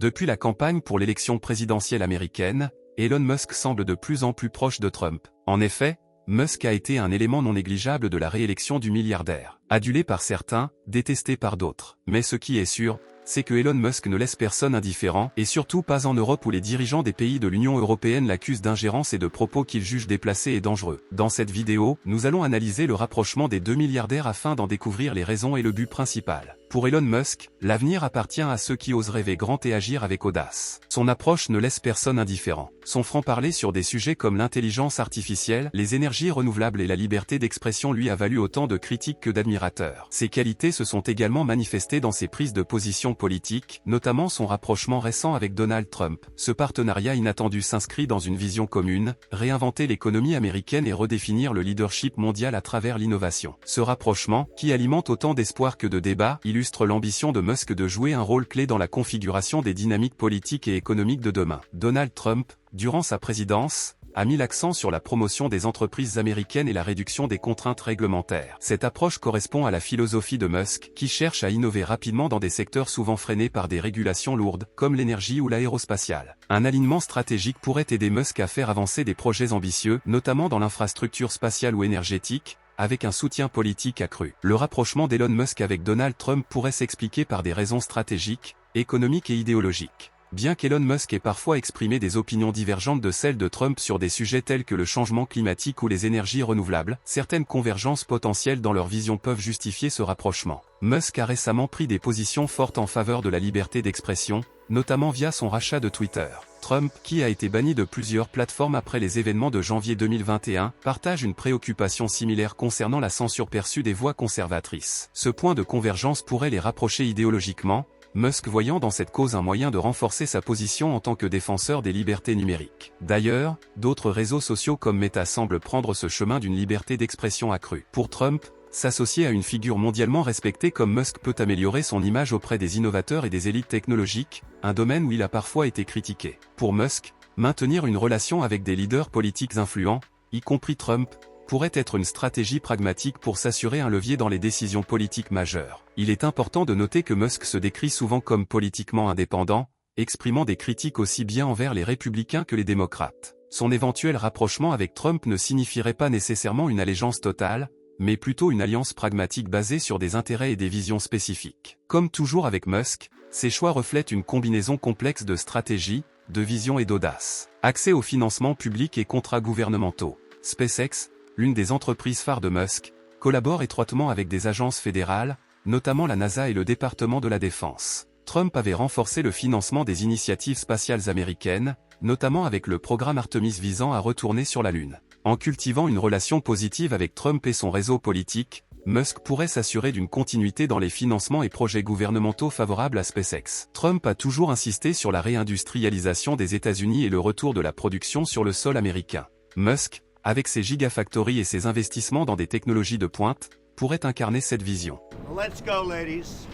Depuis la campagne pour l'élection présidentielle américaine, Elon Musk semble de plus en plus proche de Trump. En effet, Musk a été un élément non négligeable de la réélection du milliardaire. Adulé par certains, détesté par d'autres. Mais ce qui est sûr, c'est que Elon Musk ne laisse personne indifférent, et surtout pas en Europe où les dirigeants des pays de l'Union européenne l'accusent d'ingérence et de propos qu'ils jugent déplacés et dangereux. Dans cette vidéo, nous allons analyser le rapprochement des deux milliardaires afin d'en découvrir les raisons et le but principal. Pour Elon Musk, l'avenir appartient à ceux qui osent rêver grand et agir avec audace. Son approche ne laisse personne indifférent. Son franc-parler sur des sujets comme l'intelligence artificielle, les énergies renouvelables et la liberté d'expression lui a valu autant de critiques que d'admirateurs. Ses qualités se sont également manifestées dans ses prises de position politiques, notamment son rapprochement récent avec Donald Trump. Ce partenariat inattendu s'inscrit dans une vision commune, réinventer l'économie américaine et redéfinir le leadership mondial à travers l'innovation. Ce rapprochement, qui alimente autant d'espoir que de débats, illustre l'ambition de Musk de jouer un rôle clé dans la configuration des dynamiques politiques et économiques de demain. Donald Trump, durant sa présidence, a mis l'accent sur la promotion des entreprises américaines et la réduction des contraintes réglementaires. Cette approche correspond à la philosophie de Musk, qui cherche à innover rapidement dans des secteurs souvent freinés par des régulations lourdes, comme l'énergie ou l'aérospatiale. Un alignement stratégique pourrait aider Musk à faire avancer des projets ambitieux, notamment dans l'infrastructure spatiale ou énergétique, avec un soutien politique accru. Le rapprochement d'Elon Musk avec Donald Trump pourrait s'expliquer par des raisons stratégiques, économiques et idéologiques. Bien qu'Elon Musk ait parfois exprimé des opinions divergentes de celles de Trump sur des sujets tels que le changement climatique ou les énergies renouvelables, certaines convergences potentielles dans leur vision peuvent justifier ce rapprochement. Musk a récemment pris des positions fortes en faveur de la liberté d'expression, notamment via son rachat de Twitter. Trump, qui a été banni de plusieurs plateformes après les événements de janvier 2021, partage une préoccupation similaire concernant la censure perçue des voix conservatrices. Ce point de convergence pourrait les rapprocher idéologiquement, Musk voyant dans cette cause un moyen de renforcer sa position en tant que défenseur des libertés numériques. D'ailleurs, d'autres réseaux sociaux comme Meta semblent prendre ce chemin d'une liberté d'expression accrue. Pour Trump, s'associer à une figure mondialement respectée comme Musk peut améliorer son image auprès des innovateurs et des élites technologiques, un domaine où il a parfois été critiqué. Pour Musk, maintenir une relation avec des leaders politiques influents, y compris Trump, pourrait être une stratégie pragmatique pour s'assurer un levier dans les décisions politiques majeures. Il est important de noter que Musk se décrit souvent comme politiquement indépendant, exprimant des critiques aussi bien envers les républicains que les démocrates. Son éventuel rapprochement avec Trump ne signifierait pas nécessairement une allégeance totale, mais plutôt une alliance pragmatique basée sur des intérêts et des visions spécifiques. Comme toujours avec Musk, ses choix reflètent une combinaison complexe de stratégie, de vision et d'audace. Accès au financement public et contrats gouvernementaux. SpaceX, l'une des entreprises phares de Musk, collabore étroitement avec des agences fédérales, notamment la NASA et le département de la Défense. Trump avait renforcé le financement des initiatives spatiales américaines, notamment avec le programme Artemis visant à retourner sur la Lune. En cultivant une relation positive avec Trump et son réseau politique, Musk pourrait s'assurer d'une continuité dans les financements et projets gouvernementaux favorables à SpaceX. Trump a toujours insisté sur la réindustrialisation des États-Unis et le retour de la production sur le sol américain. Musk, avec ses gigafactories et ses investissements dans des technologies de pointe, pourrait incarner cette vision. Let's go, ladies.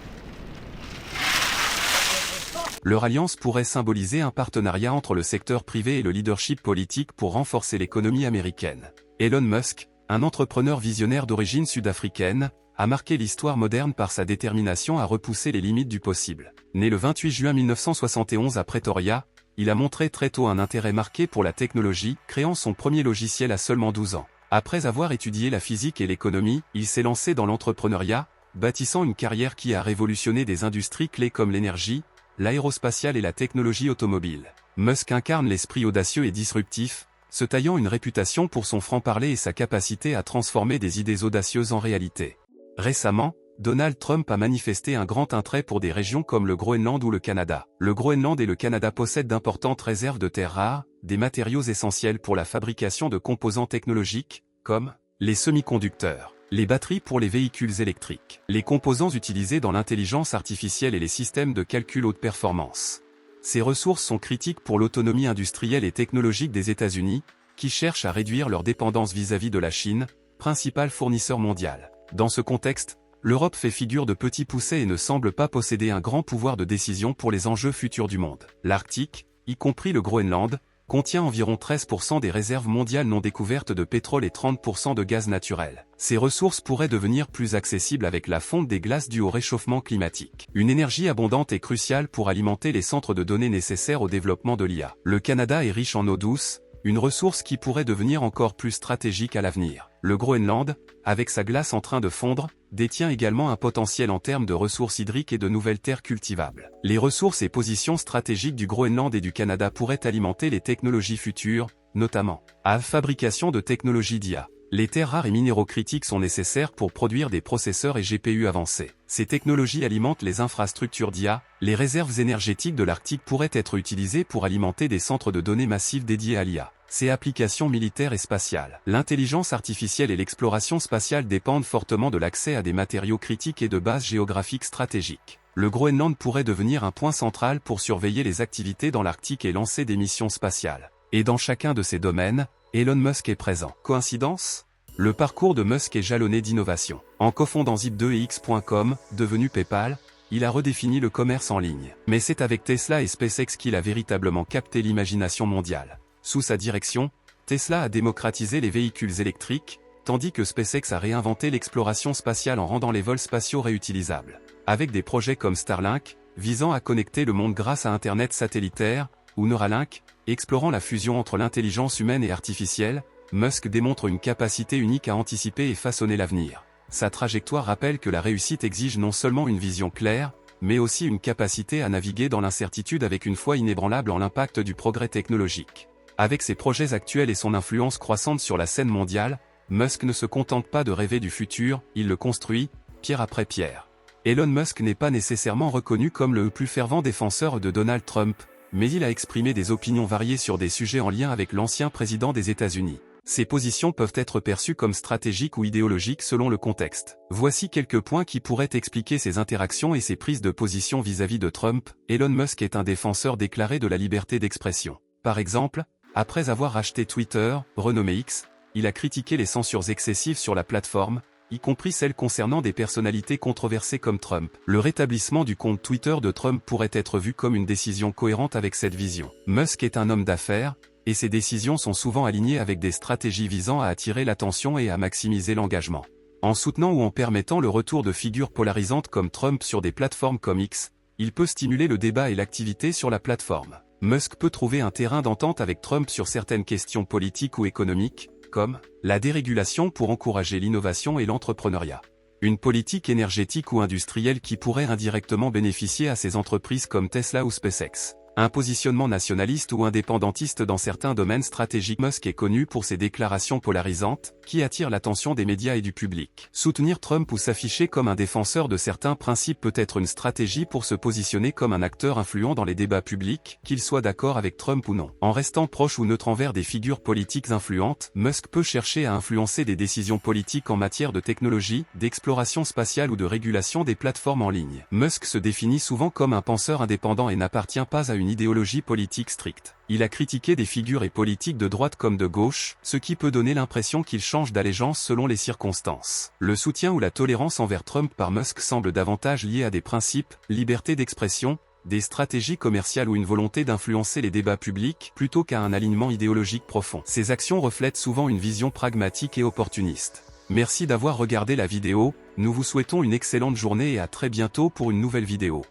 Leur alliance pourrait symboliser un partenariat entre le secteur privé et le leadership politique pour renforcer l'économie américaine. Elon Musk, un entrepreneur visionnaire d'origine sud-africaine, a marqué l'histoire moderne par sa détermination à repousser les limites du possible. Né le 28 juin 1971 à Pretoria, il a montré très tôt un intérêt marqué pour la technologie, créant son premier logiciel à seulement 12 ans. Après avoir étudié la physique et l'économie, il s'est lancé dans l'entrepreneuriat, bâtissant une carrière qui a révolutionné des industries clés comme l'énergie, l'aérospatiale et la technologie automobile. Musk incarne l'esprit audacieux et disruptif, se taillant une réputation pour son franc-parler et sa capacité à transformer des idées audacieuses en réalité. Récemment, Donald Trump a manifesté un grand intérêt pour des régions comme le Groenland ou le Canada. Le Groenland et le Canada possèdent d'importantes réserves de terres rares, des matériaux essentiels pour la fabrication de composants technologiques, comme les semi-conducteurs, les batteries pour les véhicules électriques, les composants utilisés dans l'intelligence artificielle et les systèmes de calcul haute performance. Ces ressources sont critiques pour l'autonomie industrielle et technologique des États-Unis, qui cherchent à réduire leur dépendance vis-à-vis de la Chine, principal fournisseur mondial. Dans ce contexte, l'Europe fait figure de petit poucet et ne semble pas posséder un grand pouvoir de décision pour les enjeux futurs du monde. L'Arctique, y compris le Groenland, contient environ 13% des réserves mondiales non découvertes de pétrole et 30% de gaz naturel. Ces ressources pourraient devenir plus accessibles avec la fonte des glaces due au réchauffement climatique. Une énergie abondante est cruciale pour alimenter les centres de données nécessaires au développement de l'IA. Le Canada est riche en eau douce, une ressource qui pourrait devenir encore plus stratégique à l'avenir. Le Groenland, avec sa glace en train de fondre, détient également un potentiel en termes de ressources hydriques et de nouvelles terres cultivables. Les ressources et positions stratégiques du Groenland et du Canada pourraient alimenter les technologies futures, notamment à la fabrication de technologies d'IA. Les terres rares et minéraux critiques sont nécessaires pour produire des processeurs et GPU avancés. Ces technologies alimentent les infrastructures d'IA. Les réserves énergétiques de l'Arctique pourraient être utilisées pour alimenter des centres de données massifs dédiés à l'IA. Ces applications militaires et spatiales. L'intelligence artificielle et l'exploration spatiale dépendent fortement de l'accès à des matériaux critiques et de bases géographiques stratégiques. Le Groenland pourrait devenir un point central pour surveiller les activités dans l'Arctique et lancer des missions spatiales. Et dans chacun de ces domaines, Elon Musk est présent. Coïncidence ? Le parcours de Musk est jalonné d'innovation. En cofondant Zip2 et X.com, devenu PayPal, il a redéfini le commerce en ligne. Mais c'est avec Tesla et SpaceX qu'il a véritablement capté l'imagination mondiale. Sous sa direction, Tesla a démocratisé les véhicules électriques, tandis que SpaceX a réinventé l'exploration spatiale en rendant les vols spatiaux réutilisables. Avec des projets comme Starlink, visant à connecter le monde grâce à Internet satellitaire, ou Neuralink, explorant la fusion entre l'intelligence humaine et artificielle, Musk démontre une capacité unique à anticiper et façonner l'avenir. Sa trajectoire rappelle que la réussite exige non seulement une vision claire, mais aussi une capacité à naviguer dans l'incertitude avec une foi inébranlable en l'impact du progrès technologique. Avec ses projets actuels et son influence croissante sur la scène mondiale, Musk ne se contente pas de rêver du futur, il le construit, pierre après pierre. Elon Musk n'est pas nécessairement reconnu comme le plus fervent défenseur de Donald Trump, mais il a exprimé des opinions variées sur des sujets en lien avec l'ancien président des États-Unis. Ces positions peuvent être perçues comme stratégiques ou idéologiques selon le contexte. Voici quelques points qui pourraient expliquer ses interactions et ses prises de position vis-à-vis de Trump. Elon Musk est un défenseur déclaré de la liberté d'expression. Par exemple, après avoir racheté Twitter, renommé X, il a critiqué les censures excessives sur la plateforme, y compris celles concernant des personnalités controversées comme Trump. Le rétablissement du compte Twitter de Trump pourrait être vu comme une décision cohérente avec cette vision. Musk est un homme d'affaires, et ses décisions sont souvent alignées avec des stratégies visant à attirer l'attention et à maximiser l'engagement. En soutenant ou en permettant le retour de figures polarisantes comme Trump sur des plateformes comme X, il peut stimuler le débat et l'activité sur la plateforme. Musk peut trouver un terrain d'entente avec Trump sur certaines questions politiques ou économiques, comme la dérégulation pour encourager l'innovation et l'entrepreneuriat. Une politique énergétique ou industrielle qui pourrait indirectement bénéficier à ces entreprises comme Tesla ou SpaceX. Un positionnement nationaliste ou indépendantiste dans certains domaines stratégiques. Musk est connu pour ses déclarations polarisantes, qui attirent l'attention des médias et du public. Soutenir Trump ou s'afficher comme un défenseur de certains principes peut être une stratégie pour se positionner comme un acteur influent dans les débats publics, qu'il soit d'accord avec Trump ou non. En restant proche ou neutre envers des figures politiques influentes, Musk peut chercher à influencer des décisions politiques en matière de technologie, d'exploration spatiale ou de régulation des plateformes en ligne. Musk se définit souvent comme un penseur indépendant et n'appartient pas à une idéologie politique stricte. Il a critiqué des figures et politiques de droite comme de gauche, ce qui peut donner l'impression qu'il change d'allégeance selon les circonstances. Le soutien ou la tolérance envers Trump par Musk semble davantage lié à des principes, liberté d'expression, des stratégies commerciales ou une volonté d'influencer les débats publics, plutôt qu'à un alignement idéologique profond. Ces actions reflètent souvent une vision pragmatique et opportuniste. Merci d'avoir regardé la vidéo, nous vous souhaitons une excellente journée et à très bientôt pour une nouvelle vidéo.